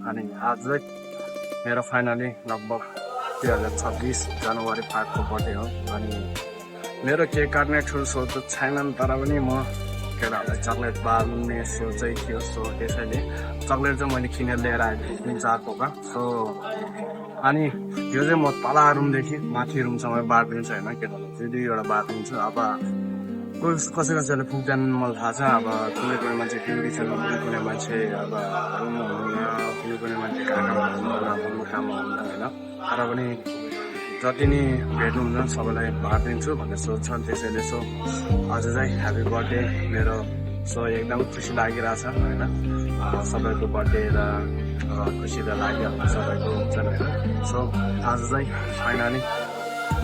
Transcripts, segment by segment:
अनि आज चाहिँ मेरो फाइनली लगभग 2026 जनवरी 5 को बर्थडे हो। अनि मेरो केक काट्ने ठुलो सोच त छैन, तर पनि म केटाहरूलाई चक्लेट बाल्ने सोचै थियो। सो त्यसैले चक्लेट चाहिँ मैले किनेर लिएर आएको 3-4 पोका। सो अनि यो चाहिँ म तल रुमदेखि माथि रुमसम्म बाँडिदिन्छु होइन, केटाहरूलाई 2-2वटा बाँडिदिन्छु। अब कसैले पुग्दैन मलाई थाहा छ। अब कुनै मान्छे ड्युटी छ, कुनै मान्छे अब रुम हुनुहुन्न, कुनै मान्छे कहाँ हुनुहुन्न, काममा हुनुहुन्न होइन। तर पनि जति नि भेट्नुहुन्छ सबैलाई बाँडिदिन्छु भन्ने सोच छ। त्यसैले सो आज चाहिँ ह्याप्पी बर्थडे मेरो। सो एकदम खुसी लागिरहेछ होइन, सबैको बर्थडे र खुसी त लागिहाल्छ सबैको हुन्छन् होइन। सो आज चाहिँ फाइनली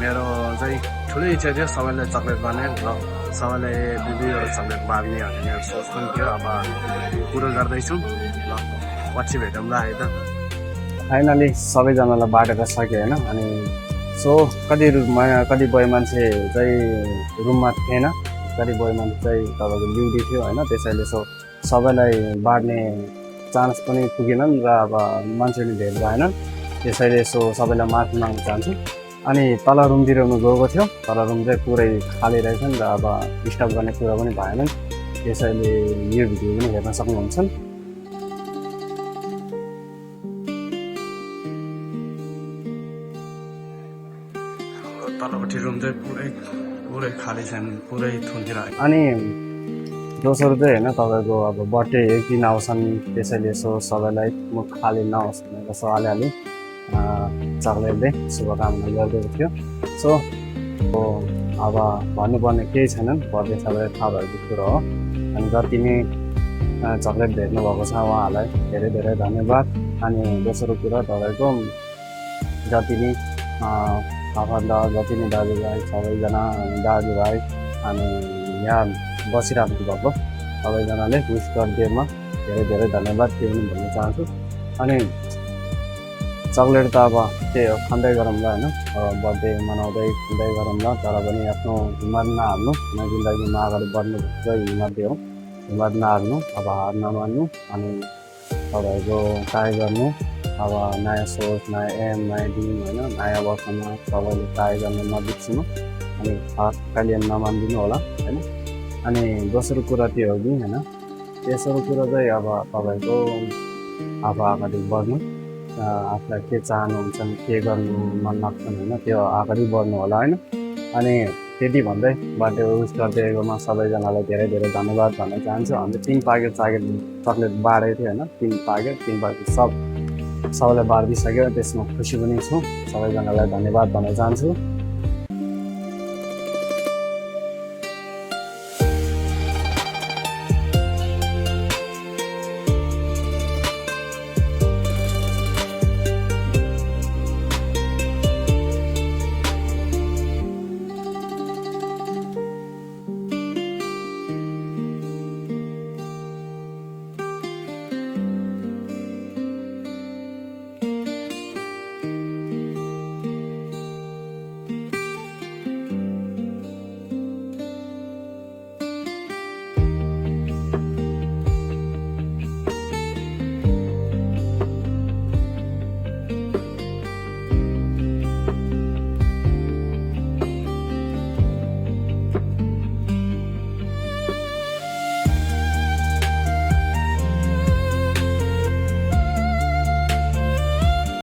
मेरो चाहिँ ठुलो इच्छा थियो सबैलाई चक्लेट बाँड्ने र सबैलाई 2-2वटा चक्लेट बाँड्ने भन्ने मेरो सोच पनि थियो। अब पुरो गर्दैछु ल, पछि भेटौँला है त। फाइनली सबैजनालाई बाँडेर सकेँ होइन। अनि सो कतिपय मान्छे चाहिँ रुममा थिएन, कतिपय मान्छे चाहिँ तपाईँको ड्युटी थियो होइन। त्यसैले सो सबैलाई बाँड्ने चान्स पनि पुगेनन् र अब मान्छे पनि धेर भएनन्। त्यसैले सो सबैलाई माफी माग्न चाहन्छु। अनि तल रुमतिर गएको थियो, तल रुम चाहिँ पुरै खाली रहेछन् र अब डिस्टर्ब गर्ने कुरा पनि भएन। त्यसैले यो भिडियो पनि हेर्न सक्नुहुन्छ। तलपट्टि रुम चाहिँ पुरै खाली छन्, पुरै थुन्तिर। अनि दोस्रो चाहिँ होइन तपाईँको अब बर्थडे एक दिन आउँछन्, त्यसैले सो सबैलाई म खाली नहोस् भनेर सो अलिअलि चक्लेटले शुभकामना गरिदिएको थियो। सो अब भन्नुपर्ने केही छैनन्, बर्थडे सबैलाई थाहा भएको कुरो हो। अनि जति नै चक्लेट भेट्नु भएको छ उहाँहरूलाई धेरै धेरै धन्यवाद। अनि दोस्रो कुरा तपाईँको जति नै आफन्त, जति नै दाजुभाइ सबैजना दाजुभाइ अनि यहाँ बसिरहनु भएको सबैजनाले विस गरिदिएमा धेरै धेरै धन्यवाद त्यो पनि भन्न चाहन्छु। अनि चक्लेट त अब त्यही हो, खाँदै गरौँला होइन, अब बर्थडे मनाउँदै खाँदै गरौँला। तर पनि आफ्नो हिम्मत नहार्नु, जिन्दगीमा अगाडि बढ्नु चाहिँ हिम्मतै हो, हिम्मत नहार्नु, अब हार नमान्नु। अनि तपाईँको ट्राई गर्नु, अब नयाँ सोच, नयाँ एम, नयाँ ड्रिम होइन, नयाँ वर्षमा सबैले ट्राई गर्नु नबिर्सिनु। अनि कहिले नमानिदिनु होला होइन। अनि दोस्रो कुरा त्यो हो कि होइन, तेस्रो कुरा चाहिँ अब तपाईँको आफू अगाडि बढ्नु, आफूलाई के चाहनुहुन्छ, के गर्नु मन लाग्छन् होइन, त्यो अगाडि बढ्नु होला होइन। अनि त्यति भन्दै बर्थडे विस गरिदिएकोमा सबैजनालाई धेरै धेरै धन्यवाद भन्न चाहन्छु। अन्त 3 प्याकेट चक्लेट बाँडेको थियो होइन, 3 प्याकेट सबैलाई बाँडिदिइसक्यो। त्यसमा खुसी पनि छु, सबैजनालाई धन्यवाद भन्न चाहन्छु।